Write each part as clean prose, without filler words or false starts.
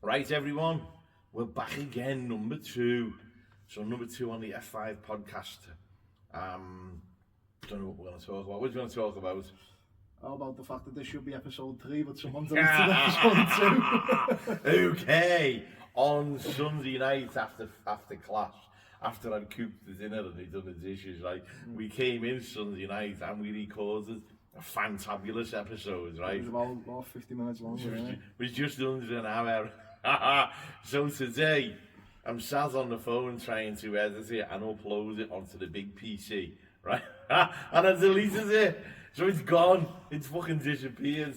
Right, everyone, we're back again, number 2. So number 2 on the F5 podcast. Don't know what we're going to talk about. What are you going to talk about? How about the fact that this should be episode 3, but someone's deleted episode 2? Okay, on Sunday night after class, after I'd cooked the dinner and they'd done the dishes, right, we came in Sunday night and we recorded a fantabulous episode, right? It was about 50 minutes long. It was just under an hour. So today, I'm sat on the phone trying to edit it and upload it onto the big PC, right? And I deleted it. So it's gone. It's fucking disappeared.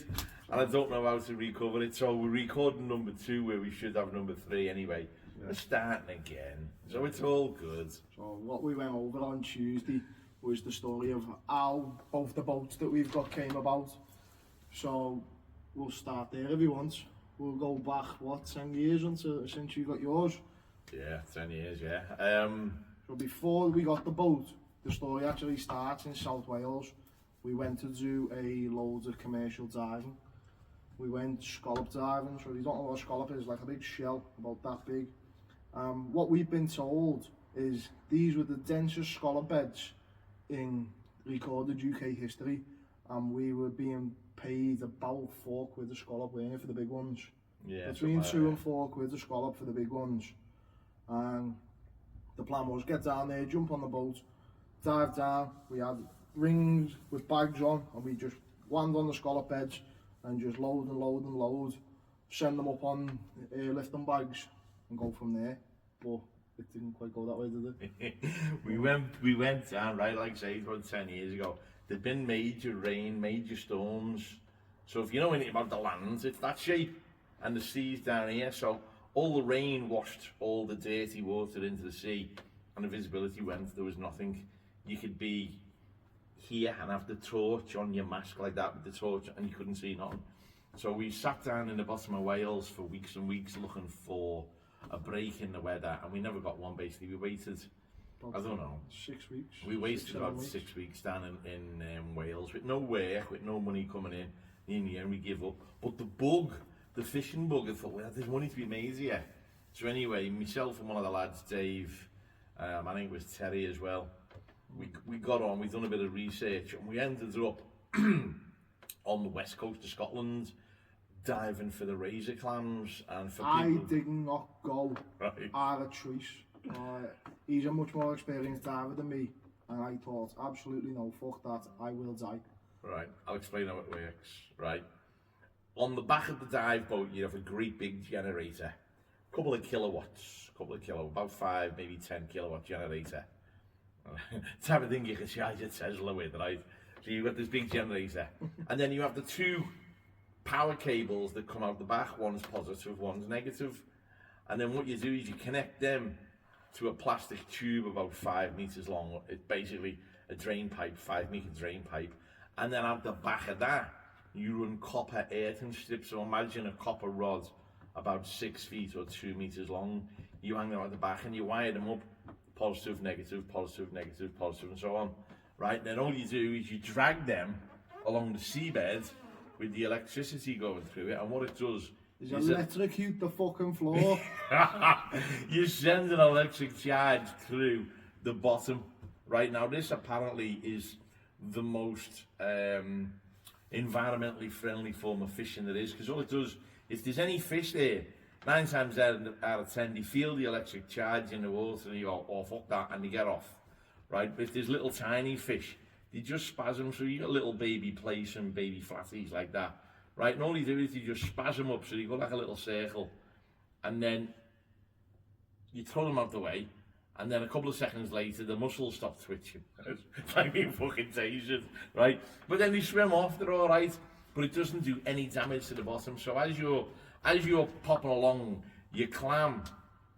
And I don't know how to recover it. So we're recording number 2 where we should have number 3 anyway. Yeah. We're starting again. So it's all good. So what we went over on Tuesday was the story of how both the boats that we've got came about. So we'll start there if you want. We'll go back, 10 years since you got yours? Yeah, 10 years, yeah. So before we got the boat, the story actually starts in South Wales. We went to do loads of commercial diving. We went scallop diving, so you don't know what a scallop is, like a big shell, about that big. What we've been told is these were the densest scallop beds in recorded UK history, and we were being paid about £4 a scallop, weren't we, for the big ones? Yeah. Between £2 and £4 a scallop for the big ones. And the plan was get down there, jump on the boat, dive down. We had rings with bags on, and we just land on the scallop beds and just load and load and load, send them up on airlifting bags and go from there. But it didn't quite go that way, did it? we went down, right, like I say, about 10 years ago. There'd been major rain, major storms. So if you know anything about the land, it's that shape, and the sea's down here. So all the rain washed all the dirty water into the sea, and the visibility went. There was nothing. You could be here and have the torch on your mask like that with the torch, and you couldn't see nothing. So we sat down in the bottom of Wales for weeks and weeks looking for a break in the weather, and we never got one. Basically, we waited. I don't know. 6 weeks. We wasted about 6 weeks down in Wales with no work, with no money coming in. In the end, we give up. But the fishing bug, I thought, well, there's money to be made here. So anyway, myself and one of the lads, Dave, I think it was Terry as well, we got on, we've done a bit of research, and we ended up on the west coast of Scotland, diving for the razor clams and for people. I did not go. Right. I had a choice. He's a much more experienced diver than me, and I thought, absolutely no, fuck that, I will die. Right, I'll explain how it works, right? On the back of the dive boat, you have a great big generator, couple of kilowatts, about 5, maybe 10 kilowatt generator. Type of thing you can charge a Tesla with, right? So you've got this big generator, and then you have the 2 power cables that come out the back, one's positive, one's negative. And then what you do is you connect them to a plastic tube about 5 meters long. It's basically a drain pipe, 5-meter drain pipe. And then out the back of that, you run copper earthen strips. So imagine a copper rod about 6 feet or 2 meters long. You hang them at the back and you wire them up, positive, negative, positive, negative, positive, and so on. Right? Then all you do is you drag them along the seabed with the electricity going through it, and what it does is electrocute the fucking floor. You send an electric charge through the bottom. Right now, this apparently is the most environmentally friendly form of fishing there is, because all it does, if there's any fish there, 9 times out of 10, they feel the electric charge in the water and you go, oh fuck that, and they get off. Right? But if there's little tiny fish, they just spasm, so you got little baby plaice and baby flatties like that. Right? And all you do is you just spasm up, so you go like a little circle, and then you throw them out the way, and then a couple of seconds later, the muscles stop twitching. It's like being fucking tasered, right? But then they swim off, they're all right, but it doesn't do any damage to the bottom. So as you're popping along, your clam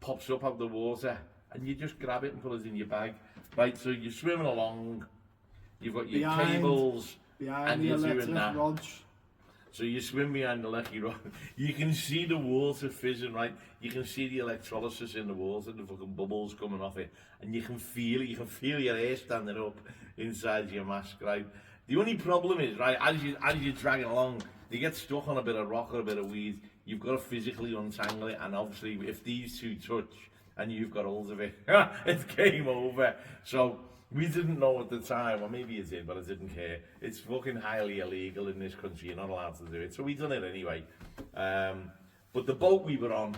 pops up out of the water, and you just grab it and put it in your bag, right? So you're swimming along, you've got your cables, and you're doing that. Rods. So you swim behind the lecky rod, you can see the water fizzing, right? You can see the electrolysis in the water, the fucking bubbles coming off it, and you can feel it, you can feel your hair standing up inside your mask, right? The only problem is, right, as you're dragging along, you get stuck on a bit of rock or a bit of weed, you've got to physically untangle it, and obviously if these two touch and you've got hold of it, it's game over. So we didn't know at the time, or maybe it did, but I didn't care. It's fucking highly illegal in this country, you're not allowed to do it. So we done it anyway. But the boat we were on,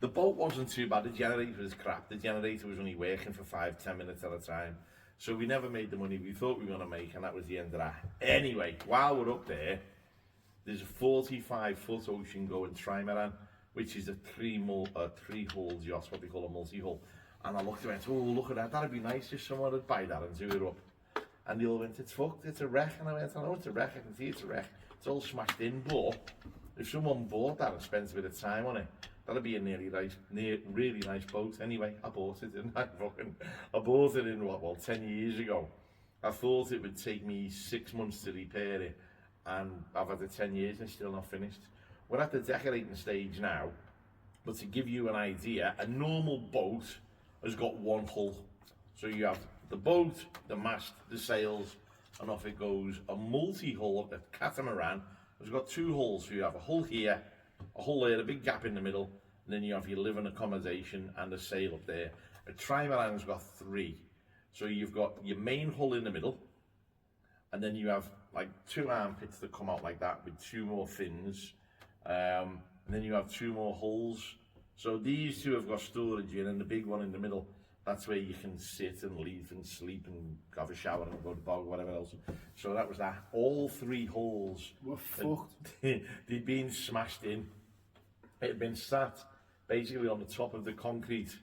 the boat wasn't too bad, the generator was crap. The generator was only working for 5-10 minutes at a time. So we never made the money we thought we were going to make, and that was the end of that. Anyway, while we're up there, there's a 45-foot ocean-going trimaran, which is a three-hull yacht, what they call a multi-hull. And I looked and went, oh, look at that, that'd be nice if someone would buy that and do it up. And they all went, it's fucked, it's a wreck. And I went, I know it's a wreck, I can see it's a wreck. It's all smashed in, but if someone bought that and spent a bit of time on it, that'd be a really nice boat. Anyway, I bought it, didn't I? I bought it in, 10 years ago. I thought it would take me 6 months to repair it, and I've had it 10 years and it's still not finished. We're at the decorating stage now, but to give you an idea, a normal boat has got one hull. So you have the boat, the mast, the sails, and off it goes. A multi-hull, a catamaran, has got 2 hulls. So you have a hull here, a hull there, a big gap in the middle, and then you have your living accommodation and a sail up there. A trimaran's got 3. So you've got your main hull in the middle, and then you have like 2 armpits that come out like that with 2 more fins, and then you have 2 more hulls. So these 2 have got storage in, and the big one in the middle, that's where you can sit and leave and sleep and have a shower and go to bog, whatever else. So that was that. All 3 hulls were fucked. They'd been smashed in. It had been sat basically on the top of the concrete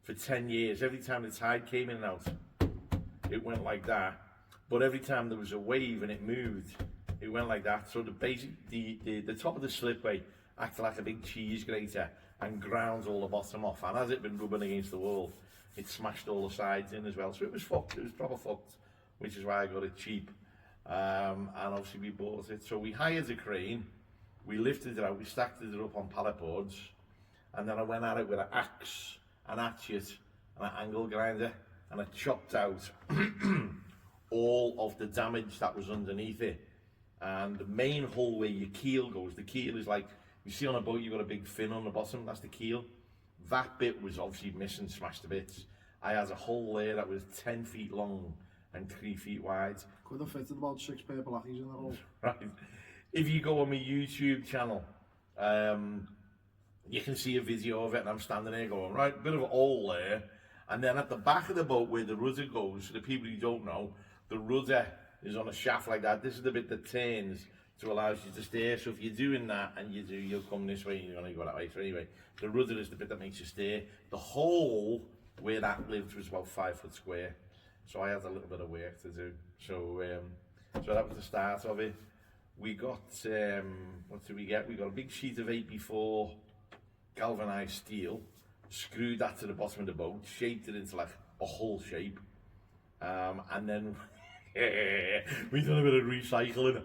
for 10 years. Every time the tide came in and out, it went like that. But every time there was a wave and it moved, it went like that. So the top of the slipway acted like a big cheese grater and ground all the bottom off. And as it been rubbing against the wall, it smashed all the sides in as well. So it was fucked. It was proper fucked, which is why I got it cheap. And obviously we bought it. So we hired a crane, we lifted it out, we stacked it up on pallet boards, and then I went at it with an axe, an hatchet, and an angle grinder, and I chopped out all of the damage that was underneath it. And the main hull where your keel goes, the keel is like, you see on a boat you've got a big fin on the bottom, that's the keel. That bit was obviously missing, smashed to bits. I had a hole there that was 10 feet long and 3 feet wide. Could have fitted about 6 pair blackies in that hole. Right. If you go on my YouTube channel, you can see a video of it, and I'm standing there going, right, bit of a hole there. And then at the back of the boat where the rudder goes, for the people who don't know, the rudder is on a shaft like that. This is the bit that turns to allow you to steer. So if you're doing that and you'll come this way and you're going to go that way. So anyway, the rudder is the bit that makes you steer. The hole where that lived was about 5 foot square. So I had a little bit of work to do. So that was the start of it. We got, what did we get? We got a big sheet of 8x4 galvanized steel, screwed that to the bottom of the boat, shaped it into like a hull shape, and then we done a bit of recycling,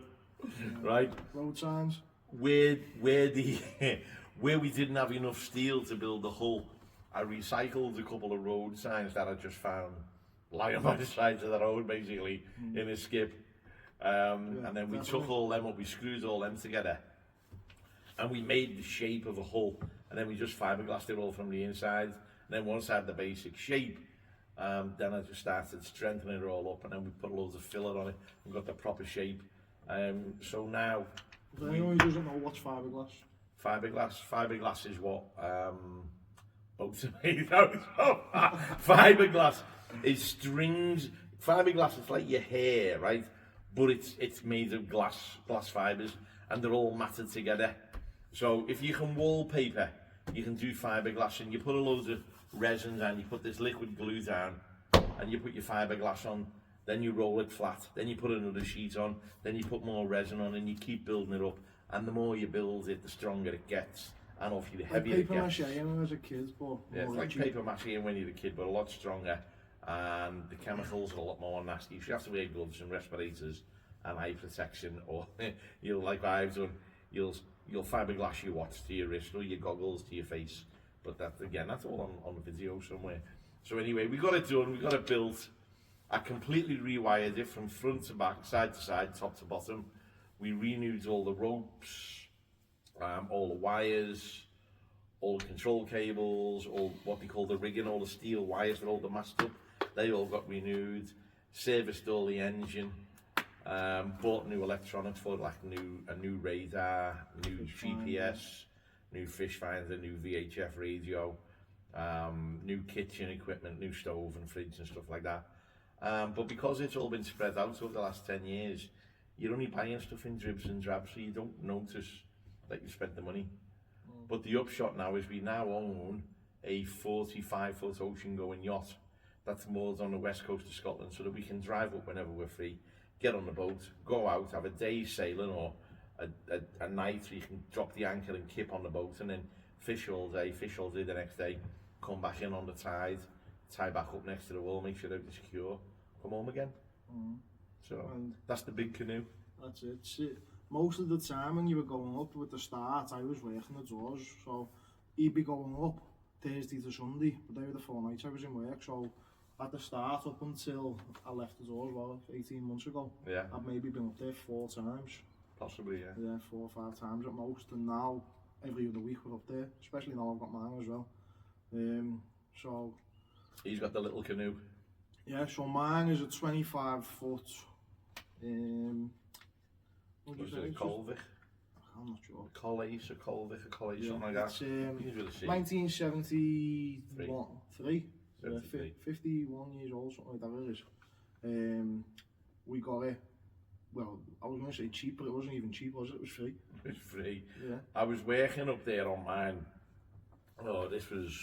right? Road signs. Where we didn't have enough steel to build the hull, I recycled a couple of road signs that I just found lying by the sides of the road, basically, in a skip. And then we took all them up, we screwed all them together, and we made the shape of a hull, and then we just fiberglassed it all from the inside. And then once I had the basic shape, then I just started strengthening it all up, and then we put loads of filler on it and got the proper shape. So now, For anyone who doesn't know what's fiberglass. Fiberglass is what boats are made out of. Fiberglass is strings. Fiberglass is like your hair, right? But it's made of glass fibers, and they're all matted together. So if you can wallpaper, you can do fiberglass, and you put a load of resin down, you put this liquid glue down, and you put your fiberglass on, then you roll it flat, then you put another sheet on, then you put more resin on, and you keep building it up. And the more you build it, the stronger it gets, and obviously the heavier it gets. Paper mache as a kid, but yeah, it's like paper mache when you're a kid, but a lot stronger. And the chemicals are a lot more nasty. So you have to wear gloves and respirators and eye protection, or you'll, like I've done, you'll fiberglass your watch to your wrist or your goggles to your face. But that, again, that's all on the video somewhere. So anyway, we got it done, we got it built. I completely rewired it from front to back, side to side, top to bottom. We renewed all the ropes, all the wires, all the control cables, all what they call the rigging, all the steel wires that hold the mast up, they all got renewed, serviced all the engine, bought new electronics for it, like a new radar, new GPS, new fish finder, new VHF radio, new kitchen equipment, new stove and fridge and stuff like that. But because it's all been spread out over the last 10 years, you're only buying stuff in dribs and drabs, so you don't notice that you spent the money. But the upshot now is we now own a 45-foot ocean-going yacht that's moored on the west coast of Scotland, so that we can drive up whenever we're free, get on the boat, go out, have a day's sailing or a night where you can drop the anchor and kip on the boat, and then fish all day the next day, come back in on the tide, tie back up next to the wall, make sure everything's secure, come home again. So that's the big canoe. That's it. See, most of the time when you were going up with the start, I was working the doors, so he'd be going up Thursday to Sunday, but they were the 4 nights I was in work, so at the start up until I left the doors, 18 months ago, I've maybe been up there 4 times. Possibly, yeah. Yeah, 4 or 5 times at most, and now every other week we're up there, especially now I've got mine as well. So he's got the little canoe. Yeah, so mine is a 25-foot. What is it, a Colvick? I'm not sure. A Collies, a Colvick, a Collies, something like that. It's 1973. 51 years old, something like that it is. We got it, well, I was going to say cheap, but it wasn't even cheap, was it? It was free. It was free. Yeah. I was working up there on mine, this was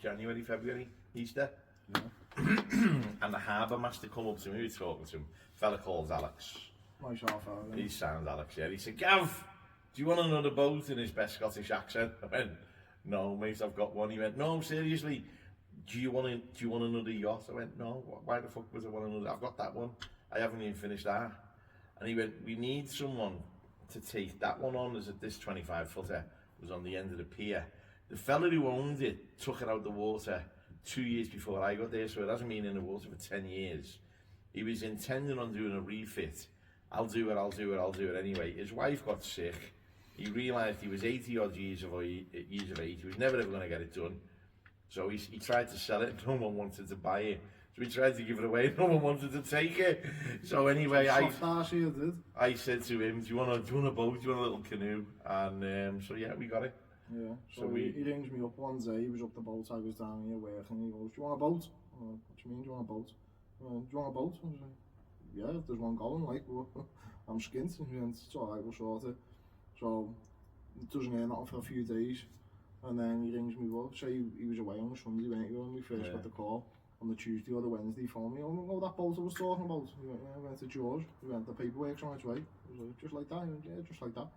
January, February, Easter. Yeah. And the harbour master come up to me, we were talking to him, a fella called Alex. Nice half hour. He sounds Alex, yeah. He said, Gav, do you want another boat, in his best Scottish accent? I went, no mate, I've got one. He went, no, seriously, do you want another yacht? I went, no, why the fuck would I want another? I've got that one, I haven't even finished that. And he went, we need someone to take that one on. This 25-footer was on the end of the pier. The fella who owned it took it out the water 2 years before I got there, so it hasn't been in the water for 10 years. He was intending on doing a refit. I'll do it anyway. His wife got sick. He realised he was 80 odd years of age. He was never ever going to get it done. So he tried to sell it. No one wanted to buy it. So he tried to give it away. No one wanted to take it. So anyway, I said to him, do you want a boat? Do you want a little canoe? And so yeah, we got it. Yeah. So he rings me up one day. He was up the boat. I was down here working. He goes, do you want a boat? What do you mean? Do you want a boat? Do you want a boat? I was like, yeah, if there's one going, like, I'm skint. And he went, it's alright, we'll sort it. So it doesn't hear nothing for a few days. And then he rings me up. Say he was away on the Sunday, when we first got the call. On the Tuesday or the Wednesday, he phoned me, oh, that boat I was talking about. He went, yeah, I went to George. He went, the paperwork's on its way. I was like, just like that? He went, yeah, just like that.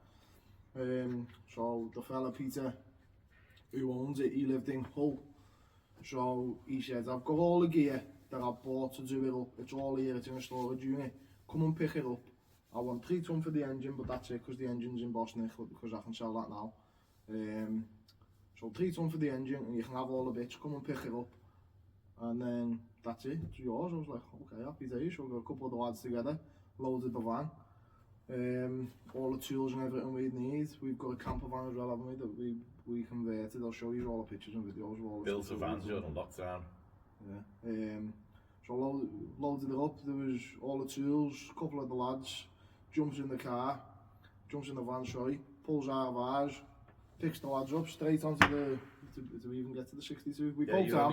So the fella Peter, who owns it, he lived in Hull. So he said, I've got all the gear that I've bought to do it up. It's all here, it's in a storage unit. Come and pick it up. I want 3 ton for the engine, but that's it, because the engine's in Boston, because I can sell that now. So 3 ton for the engine, and you can have all the bits. Come and pick it up. And then that's it, it's yours. I was like, okay, happy days. So we got a couple of the lads together, loaded the van. All the tools and everything we need. We've got a camper van as well, haven't we, that we converted. I'll show you all the pictures and videos of all the built a van during lockdown. Yeah. So loaded it up. There was all the tools, a couple of the lads, jumps in the van, pulls out of ours, picks the lads up straight onto the, to even get to the 62. We broke down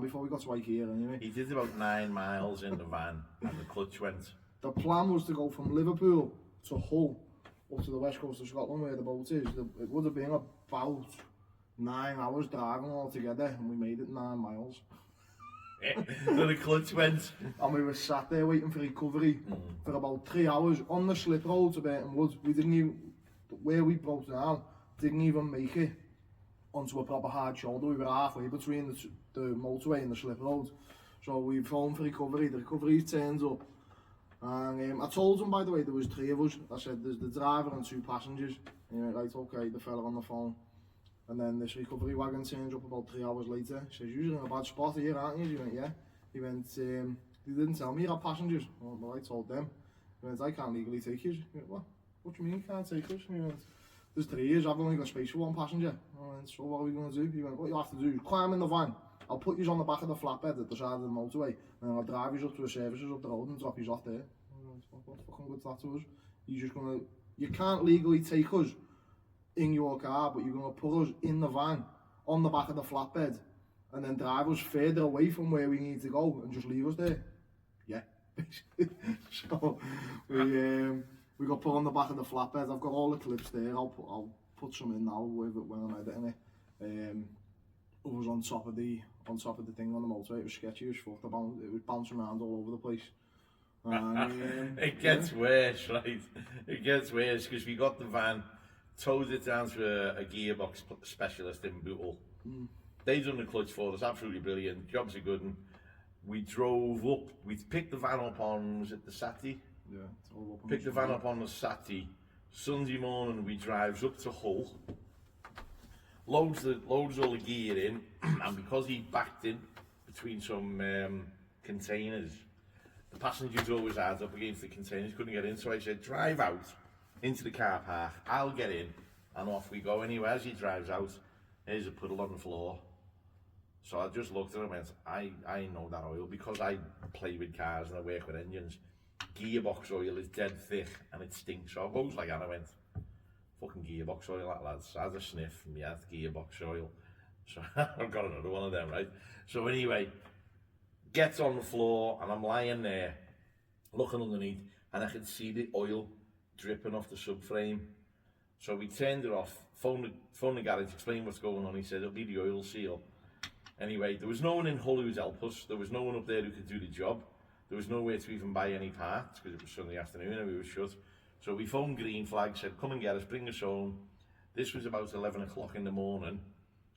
before we got to IKEA anyway. He did about 9 miles in the van and the clutch went. The plan was to go from Liverpool to Hull up to the west coast of Scotland where the boat is. It would have been about 9 hours driving altogether, and we made it 9 miles. And the clutch went. And we were sat there waiting for recovery for about 3 hours on the slip road to Burton Woods. We didn't even, where we broke down, didn't even make it onto a proper hard shoulder. We were halfway between the motorway and the slip road. So we phoned for recovery. The recovery turned up. And I told him, by the way, there was 3 of us. I said, there's the driver and 2 passengers. And he went, right, okay, the fella on the phone. And then this recovery wagon turns up about 3 hours later. He says, you're in a bad spot here, aren't you? He went, yeah. He went, they didn't tell me you had passengers. Well, I told them. He went, I can't legally take you. He went, what do you mean you can't take us? He went, there's 3 years, I've only got space for 1 passenger. I went, so what are we going to do? He went, what you have to do is climb in the van. I'll put you on the back of the flatbed at the side of the motorway, and I'll drive you up to the services up the road and drop you off there. I went, what fucking good's that to us? You're just going to, you can't legally take us in your car, but you're going to put us in the van on the back of the flatbed and then drive us further away from where we need to go and just leave us there. Yeah. So we got put on the back of the flatbed. I've got all the clips there. I'll put some in now with it when I'm editing it. It was on top of the thing on the motorway. It was sketchy as fuck. It was bouncing around all over the place. And, it gets worse, right? It gets worse because we got the van, towed it down to a gearbox specialist in Bootle. They done the clutch for us, absolutely brilliant. Job's a good one. We drove up, we picked the van up on, was it the Saturday? Yeah, it's all up on Picked the van up on the Saturday. Sunday morning we drives up to Hull. Loads all the gear in, and because he backed in between some containers, the passengers always had up against the containers, couldn't get in, so I said, drive out into the car park, I'll get in, and off we go. Anyway, as he drives out, there's a puddle on the floor. So I just looked at him and went, I know that oil, because I play with cars and I work with engines. Gearbox oil is dead thick and it stinks. So I goes like that, and I went, fucking gearbox oil, that lads. I had a sniff, and yeah, gearbox oil. So I've got another one of them, right? So anyway, gets on the floor, and I'm lying there, looking underneath, and I could see the oil dripping off the subframe. So we turned it off, phoned the garage, explained what's going on. He said, it'll be the oil seal. Anyway, there was no one in Hull who would help us. There was no one up there who could do the job. There was nowhere to even buy any parts because it was Sunday afternoon and we were shut. So we phoned Green Flag, said, come and get us, bring us home. This was about 11 o'clock in the morning,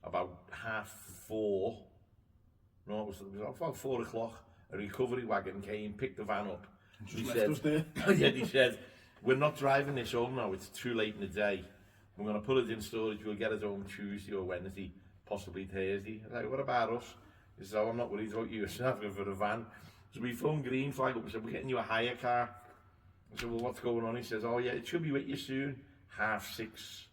about 4:30. No, it was about 4 o'clock. A recovery wagon came, picked the van up. Just left us there. Yeah, he said, we're not driving this home now, it's too late in the day. We're going to put it in storage, we'll get it home Tuesday or Wednesday, possibly Thursday. I was like, what about us? He said, oh, I'm not worried about you, I'm asking for a van. So we phoned Green Flag up and said, we're getting you a hire car. I said, well, what's going on? He says, oh yeah, it should be with you soon. 6:30.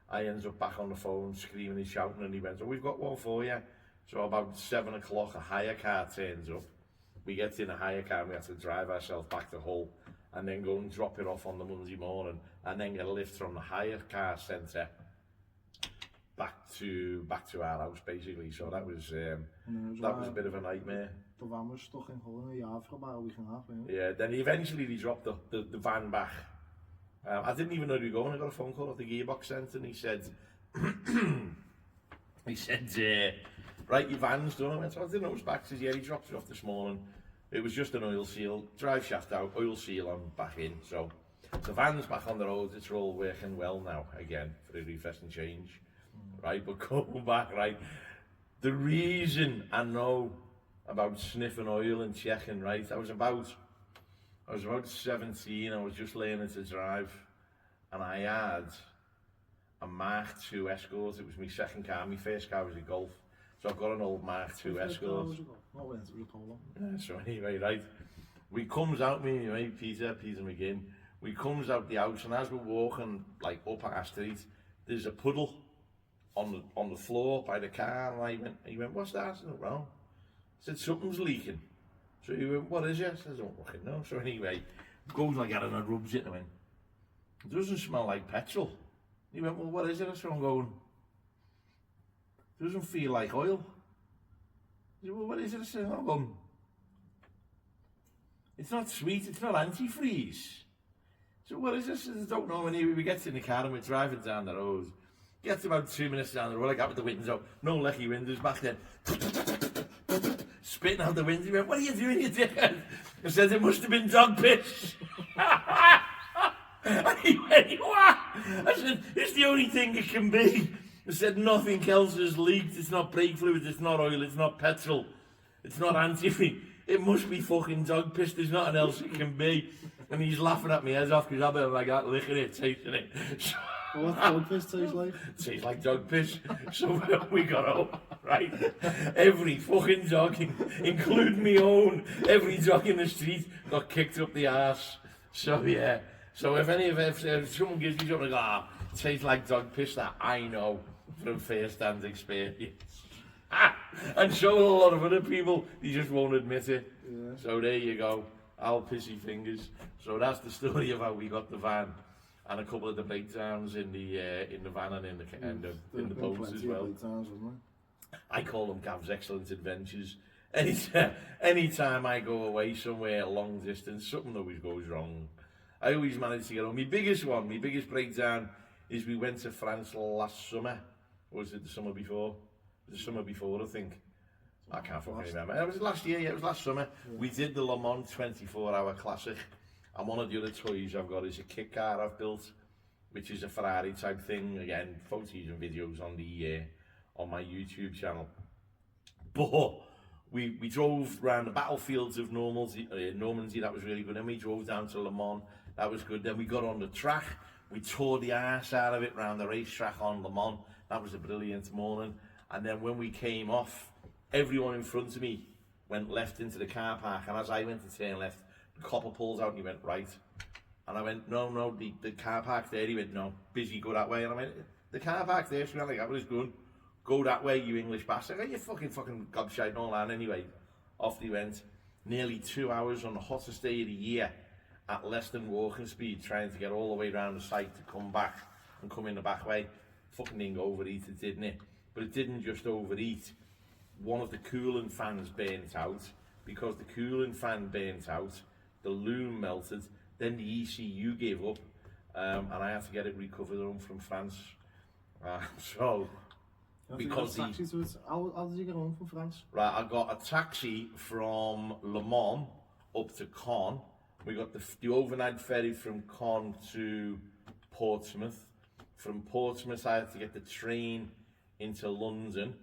I ends up back on the phone, screaming and shouting, and he went, oh, we've got one for you. So about 7 o'clock, a hire car turns up. We get in a hire car and we have to drive ourselves back to Hull and then go and drop it off on the Monday morning and then get a lift from the hire car centre back to our house, basically. So that was a bit of a nightmare. The van was stuck in Hull in a yard for about a week and a half. Yeah, then eventually they dropped the van back. I didn't even know they were going. I got a phone call at the gearbox centre and he said, right, your van's done. I went, I didn't know it was back. He says, yeah, he dropped it off this morning. It was just an oil seal, drive shaft out, oil seal on, back in. So the van's back on the road. It's all working well now again for a refresh and change. Right, but going back, right, the reason I know about sniffing oil and checking, right, I was about 17, I was just learning to drive, and I had a Mark II Escort. It was my second car. My first car was a Golf, so I've got an old Mark II Escort. Yeah, so anyway, right, we comes out, me and my mate Peter McGinn, we comes out the house, and as we're walking like up our street, there's a puddle on the floor by the car, and he went, what's that? I said, well, I said, something's leaking. So he went, what is it? I said, I don't fucking know. So anyway, goes like that and I rubs it, and I went, it doesn't smell like petrol. He went, well, what is it? So I'm going, it doesn't feel like oil. He said, well, what is it? I said, I'm going, it's not sweet, it's not antifreeze. So what is this? I said, I don't know. Anyway, we get in the car and we're driving down the road. Gets about 2 minutes down the road, I got with the windows up, no lecky windows back then. Spitting out the window, he went, what are you doing, you dickhead? I said, it must have been dog piss. And he went, what? I said, it's the only thing it can be. I said, nothing else has leaked, it's not brake fluid, it's not oil, it's not petrol, it's not antifreeze. It must be fucking dog piss, there's nothing else it can be. And he's laughing at me head off because I've been like that, licking it, tasting it. What's dog piss taste like? Tastes like dog piss. So we got out, right? Every fucking dog, including me own, every dog in the street got kicked up the arse. So yeah. So if someone gives you something, I go, tastes like dog piss, that I know from first-hand experience. And so will a lot of other people, they just won't admit it. Yeah. So there you go, Al Pissy Fingers. So that's the story of how we got the van, and a couple of the breakdowns in the van and in the boats as well. I call them Gav's Excellent Adventures. Anytime I go away somewhere long distance, something always goes wrong. I always manage to get home. My biggest breakdown is we went to France last summer. Or was it the summer before? The summer before, I think. I can't fucking remember. It was last year, yeah, it was last summer. Yeah. We did the Le Mans 24-hour classic. And one of the other toys I've got is a kit car I've built, which is a Ferrari type thing. Again, photos and videos on my YouTube channel. But we drove around the battlefields of Normandy, that was really good. Then we drove down to Le Mans, that was good. Then we got on the track, we tore the arse out of it around the racetrack on Le Mans. That was a brilliant morning. And then when we came off, everyone in front of me went left into the car park. And as I went to turn left, the copper pulls out and he went right. And I went, no, the car park there. He went, no, busy, go that way. And I went, the car park there, so like, that was good. Go that way, you English bastard. I go, you fucking gobshite and all that. Anyway, off they went. Nearly 2 hours on the hottest day of the year at less than walking speed, trying to get all the way around the site to come back and come in the back way. Fucking thing overheated, didn't it? But it didn't just overheat. One of the coolant fans burnt out. Because the coolant fan burnt out, the loom melted, then the ECU gave up, and I had to get it recovered home from France. Because how did you get home from France? Right, I got a taxi from Le Mans up to Caen. We got the overnight ferry from Caen to Portsmouth. From Portsmouth, I had to get the train into London,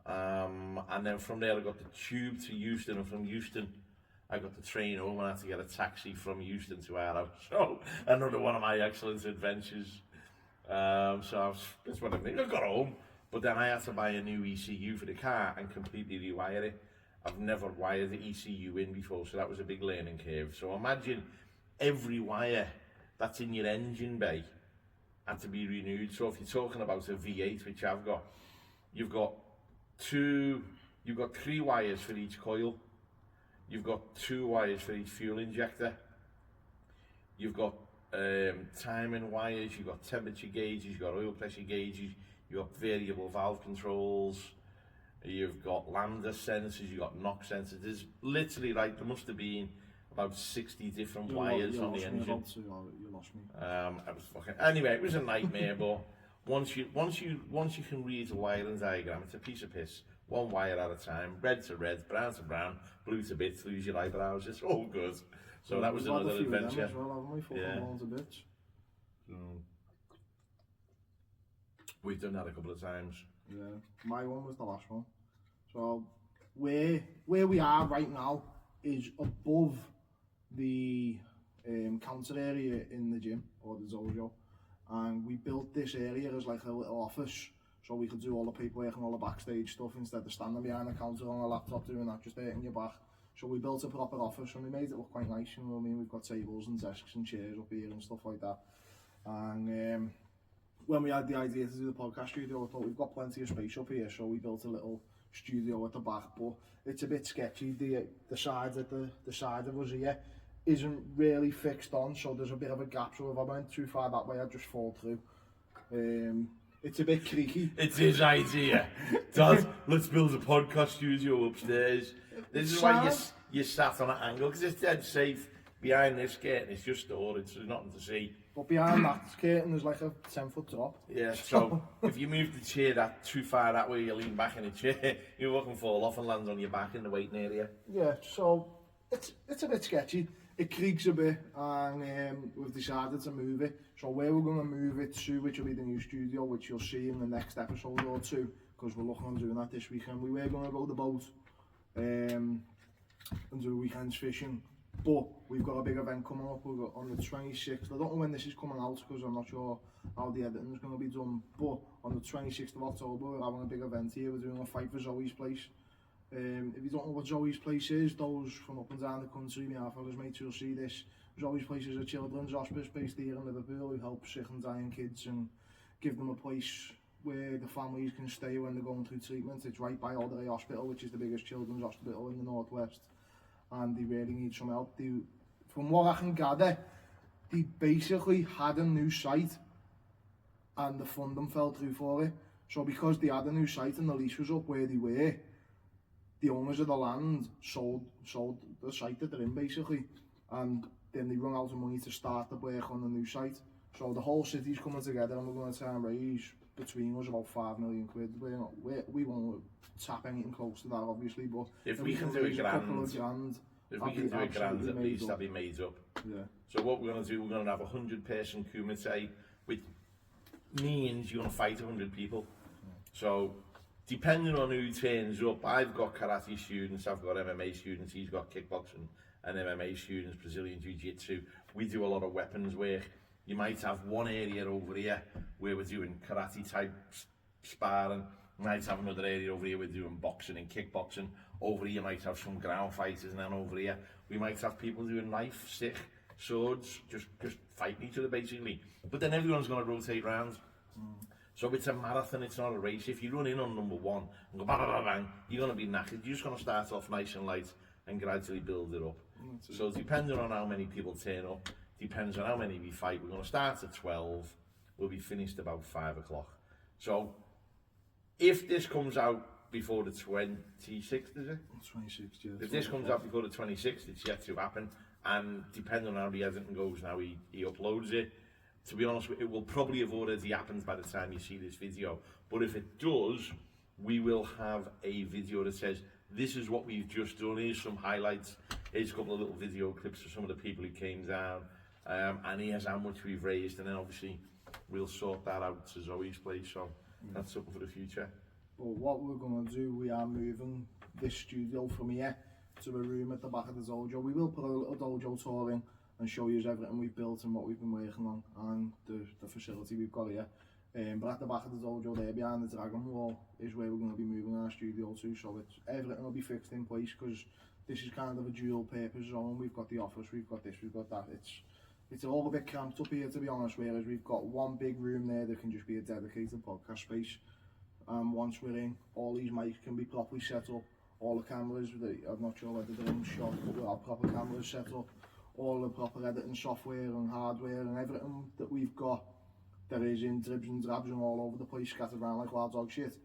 and then from there I got the tube to Euston, and from Euston I got the train home, and I had to get a taxi from Euston to our house. So another one of my excellent adventures. That's what I mean. I got home, but then I had to buy a new ECU for the car and completely rewire it. I've never wired the ECU in before, so that was a big learning curve. So imagine every wire that's in your engine bay had to be renewed. So if you're talking about a V8, which I've got, you've got 3 wires for each coil. You've got 2 wires for each fuel injector. You've got timing wires, you've got temperature gauges, you've got oil pressure gauges, you've got variable valve controls, you've got lambda sensors, you've got knock sensors. There's literally, there must have been about 60 different wires on the engine. You lost me. Anyway, it was a nightmare, but once you can read a wiring diagram, it's a piece of piss. One wire at a time, red to red, brown to brown, blue to bits, lose your eyebrows. It's all good. So that was another adventure. As well, haven't we? Yeah. To bits. We've done that a couple of times. Yeah, my one was the last one. So where we are right now is above the counter area in the gym or the dojo, and we built this area as like a little office, so we could do all the paperwork and all the backstage stuff instead of standing behind the counter on a laptop doing that, just hurting your back. So we built a proper office and we made it look quite nice, you know what I mean? We've got tables and desks and chairs up here and stuff like that. And when we had the idea to do the podcast studio, I thought we've got plenty of space up here, so we built a little studio at the back, but it's a bit sketchy. The side of us here isn't really fixed on, so there's a bit of a gap, so if I went too far that way I'd just fall through. It's a bit creaky. It's his idea. Dad, let's build a podcast studio upstairs. This is why you sat on an angle, because it's dead safe. Behind this curtain, it's just storage, so there's nothing to see. But behind that curtain, there's like a 10-foot drop. Yeah, so if you move the chair too far that way, you lean back in the chair, you won't fall off and land on your back in the waiting area. Yeah, so it's a bit sketchy. It creaks a bit, and we've decided to move it. So where we're going to move it to, which will be the new studio, which you'll see in the next episode or two, because we're looking on doing that this weekend. We were going to go the boat and do weekends fishing, but we've got a big event coming up. We've got on the 26th. I don't know when this is coming out because I'm not sure how the editing is going to be done, but on the 26th of October we're having a big event here. We're doing a fight for Zoe's place. If you don't know what Zoe's place is, those from up and down the country, my fellas mates, you'll see this. There's always places, a children's hospice based here in Liverpool, who help sick and dying kids and give them a place where the families can stay when they're going through treatment. It's right by Alderley Hospital, which is the biggest children's hospital in the northwest, and they really need some help. From what I can gather, they basically had a new site and the funding fell through for it. So because they had a new site and the lease was up where they were, the owners of the land sold the site that they're in basically, and then they run out of money to start the work on the new site. So the whole city's coming together and we're going to try and raise between us about £5 million. We won't tap anything close to that obviously, but if we can do a couple of grand, if we can do a grand at least, that'll be made up. Yeah. So what we're going to do, we're going to have 100-person committee, which means you're going to fight 100 people. So depending on who turns up, I've got karate students, I've got MMA students, he's got kickboxing and MMA students, Brazilian Jiu-Jitsu. We do a lot of weapons work. You might have one area over here where we're doing karate type sparring. You might have another area over here we're doing boxing and kickboxing. Over here you might have some ground fighters, and then over here we might have people doing knife, stick, swords, just fighting each other basically. But then everyone's going to rotate round. So it's a marathon, it's not a race. If you run in on number one and go bang, bang, bang, you're going to be knackered. You're just going to start off nice and light and gradually build it up. So depending on how many people turn up, depends on how many we fight. We're going to start at 12, we'll be finished about 5 o'clock. So if this comes out before the 26th, is it? 26th, yeah. If this comes out before the 26th, it's yet to happen. And depending on how the editing goes now, he uploads it. To be honest, it will probably have already happened by the time you see this video. But if it does, we will have a video that says, this is what we've just done, here's some highlights, here's a couple of little video clips of some of the people who came down, and here's how much we've raised, and then obviously we'll sort that out to Zoe's place, so that's something for the future. But what we're going to do, we are moving this studio from here to a room at the back of the dojo. We will put a little dojo tour in and show you everything we've built and what we've been working on, and the facility we've got here. But at the back of the dojo there, behind the dragon wall, is where we're going to be moving our studio to, so everything will be fixed in place, because this is kind of a dual purpose zone. We've got the office, we've got this, we've got that. It's all a bit cramped up here, to be honest, whereas we've got one big room there that can just be a dedicated podcast space. Once we're in, all these mics can be properly set up, all the cameras, I'm not sure whether they're in shot, but we'll have proper cameras set up, all the proper editing software and hardware and everything that we've got that is in dribs and drabs and all over the place, scattered around like wild dog shit,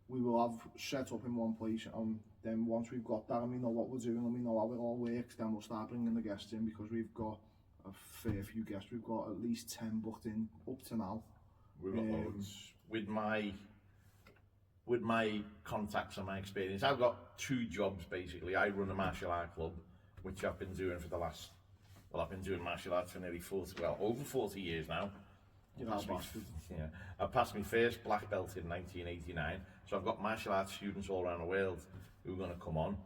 we will have set up in one place. And then once we've got that and we know what we're doing and we know how it all works, then we'll start bringing the guests in, because we've got a fair few guests. We've got at least 10 booked in up to now. We've got loads. With my contacts and my experience, I've got 2 jobs basically. I run a martial art club, which I've been doing for the last, I've been doing martial arts for nearly over 40 years now. I passed my first black belt in 1989, so I've got martial arts students all around the world who are going to come on.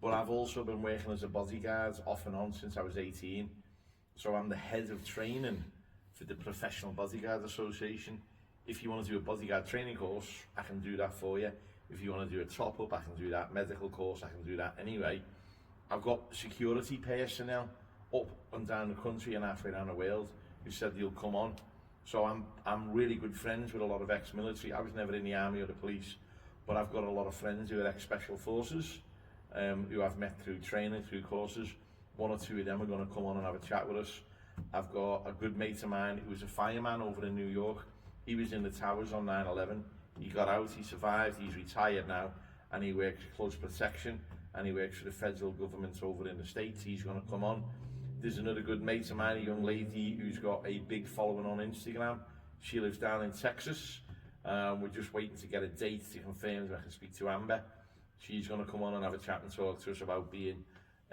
But I've also been working as a bodyguard off and on since I was 18. So I'm the head of training for the Professional Bodyguard Association. If you want to do a bodyguard training course, I can do that for you. If you want to do a top up, I can do that. Medical course, I can do that. Anyway, I've got security personnel up and down the country and halfway around the world who said they'll come on. So I'm really good friends with a lot of ex-military. I was never in the army or the police, but I've got a lot of friends who are ex-special forces, who I've met through training, through courses. 1 or 2 of them are going to come on and have a chat with us. I've got a good mate of mine who was a fireman over in New York. He was in the towers on 9/11. He got out, he survived, he's retired now, and he works close protection, and he works for the federal government over in the States. He's going to come on. There's another good mate of mine, a young lady who's got a big following on Instagram. She lives down in Texas. We're just waiting to get a date to confirm that I can speak to Amber. She's going to come on and have a chat and talk to us about being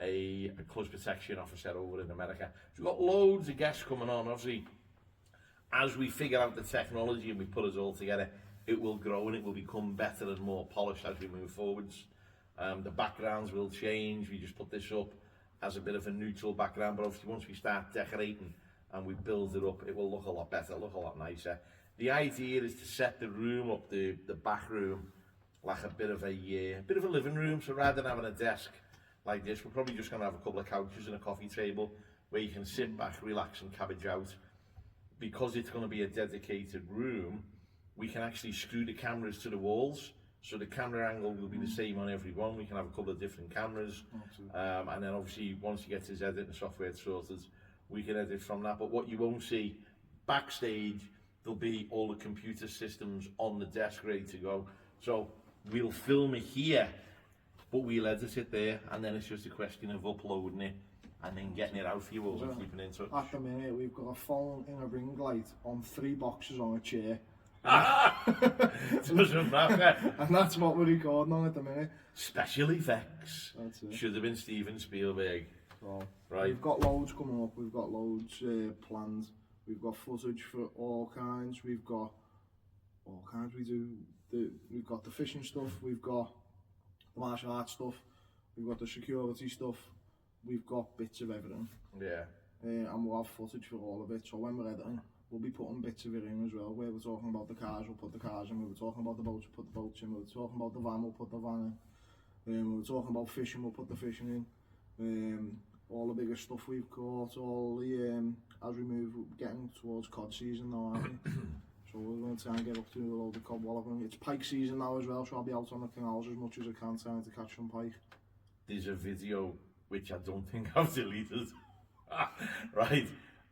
a close protection officer over in America. So we've got loads of guests coming on. Obviously, as we figure out the technology and we put us all together, it will grow and it will become better and more polished as we move forwards. The backgrounds will change. We just put this up as a bit of a neutral background, but obviously once we start decorating and we build it up, it will look a lot better, look a lot nicer. The idea is to set the room up, the back room, like a bit of a living room. So rather than having a desk like this, we're probably just going to have a couple of couches and a coffee table where you can sit back, relax and cabbage out. Because it's going to be a dedicated room, we can actually screw the cameras to the walls, so the camera angle will be the same on every one. We can have a couple of different cameras, and then obviously once he gets his editing software sorted, we can edit from that. But what you won't see backstage, there'll be all the computer systems on the desk ready to go. So we'll film it here, but we'll edit it there, and then it's just a question of uploading it and then getting it out for you all and keeping in touch. At the minute, we've got a phone in a ring light on 3 boxes on a chair. Doesn't matter. And that's what we're recording on at the minute. Special effects. That's it. Should have been Steven Spielberg. So, right. We've got loads coming up. We've got loads planned. We've got footage for all kinds. We've got all kinds. We've got the fishing stuff. We've got the martial arts stuff. We've got the security stuff. We've got bits of everything. Yeah. And we'll have footage for all of it. So when we're editing, we'll be putting bits of it in as well. Where we're talking about the cars, we'll put the cars in. We were talking about the boats, we'll put the boats in. We were talking about the van, we'll put the van in. We were talking about fishing, we'll put the fishing in. All the bigger stuff we've caught, all the, as we move, we're getting towards cod season now, aren't we? So we're going to try and get up to a load of cod walloping. It's pike season now as well, so I'll be out on the canals as much as I can trying to catch some pike. There's a video which I don't think I've deleted. Right,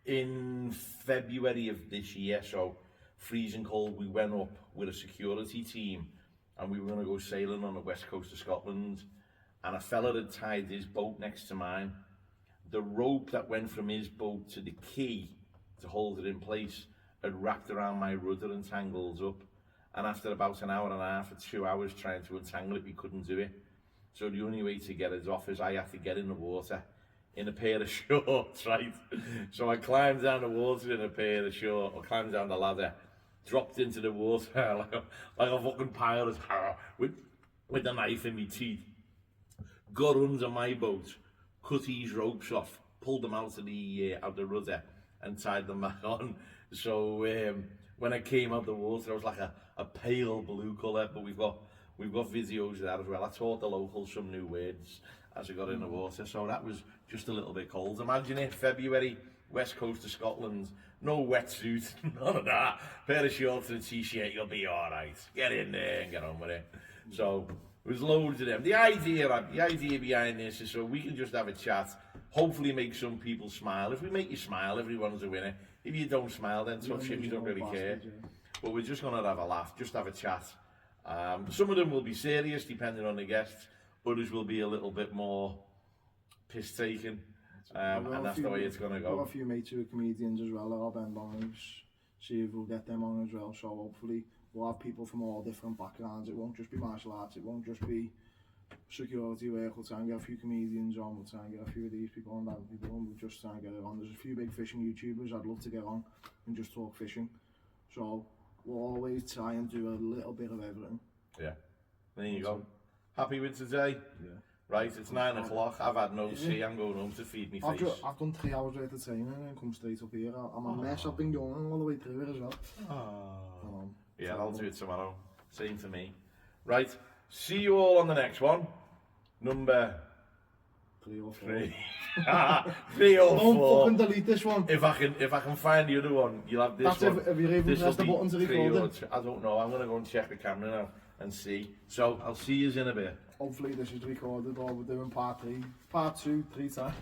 in February of this year, so freezing cold, we went up with a security team and we were going to go sailing on the west coast of Scotland, and a fella had tied his boat next to mine. The rope that went from his boat to the quay to hold it in place had wrapped around my rudder and tangled up, and after about an hour and a half or 2 hours trying to untangle it, we couldn't do it. So the only way to get it off is I had to get in the water in a pair of shorts, right? So I climbed down the water in a pair of shorts, or climbed down the ladder, dropped into the water like a fucking pilot with the knife in my teeth, got under my boat, cut these ropes off, pulled them out of the rudder and tied them back on. So when I came out the water, I was like a pale blue colour, but we've got videos of that as well. I taught the locals some new words as I got in the water, so that was just a little bit cold. Imagine it, February, west coast of Scotland, no wetsuit, none of that, pair of shorts and a t-shirt, you'll be alright. Get in there and get on with it. So there's loads of them. The idea behind this is so we can just have a chat, hopefully make some people smile. If we make you smile, everyone's a winner. If you don't smile, then tough shit, we don't really care. But we're just going to have a laugh, just have a chat. Some of them will be serious, depending on the guests. Others will be a little bit more piss-taking. And that's the way it's going to go. We've got a few mates who are comedians as well that I'll bend on, see if we'll get them on as well. So hopefully we'll have people from all different backgrounds. It won't just be martial arts, it won't just be security work. We'll try and get a few comedians on, we'll try and get a few of these people on, that people on, we'll just try and get it on. There's a few big fishing YouTubers I'd love to get on and just talk fishing. So we'll always try and do a little bit of everything. Yeah, there you go. Happy with today? Yeah. Right, it's 9 o'clock, I've had no tea, I'm going home to feed me face. I've done 3 hours worth of training and come straight up here. I'm a mess, I've been yawning all the way through it as well. Yeah, I'll do it tomorrow. Same for me. Right, see you all on the next one. Number 3 or 4. 3. 3 or 4. Don't fucking delete this one. If I can find the other one, you'll have this That's one. if you're able to press the button to record it. I don't know, I'm going to go and check the camera now and see. So, I'll see you in a bit. Hopefully this is recorded or we're doing part 3. Part 2, 3 times.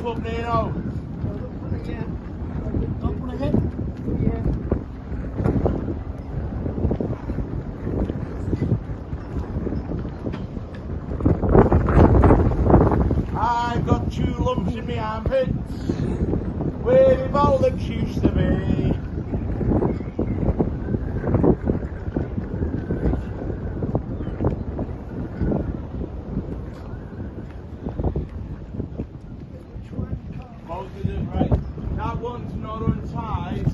up there now. I've got 2 lumps in my armpits, where my bollocks used to be. Both of them, right. That one's not untied.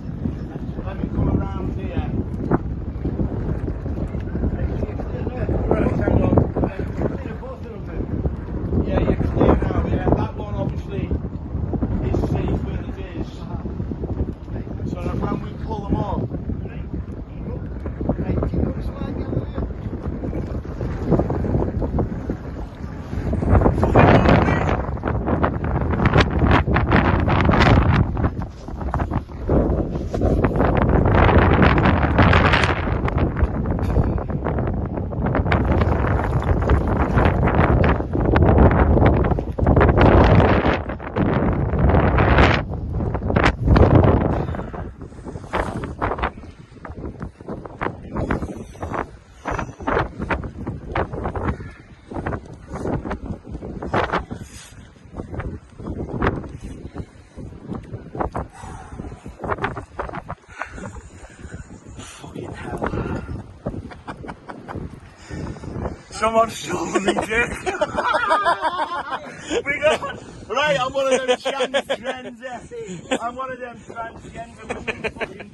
Let me come around here. Right, hang on. Yeah, you're clear now, yeah. That one obviously is safe where it is. So now when we pull them up. Someone stole me, Dick. We got right. I'm one of them transgender. I'm one of them transgender women fucking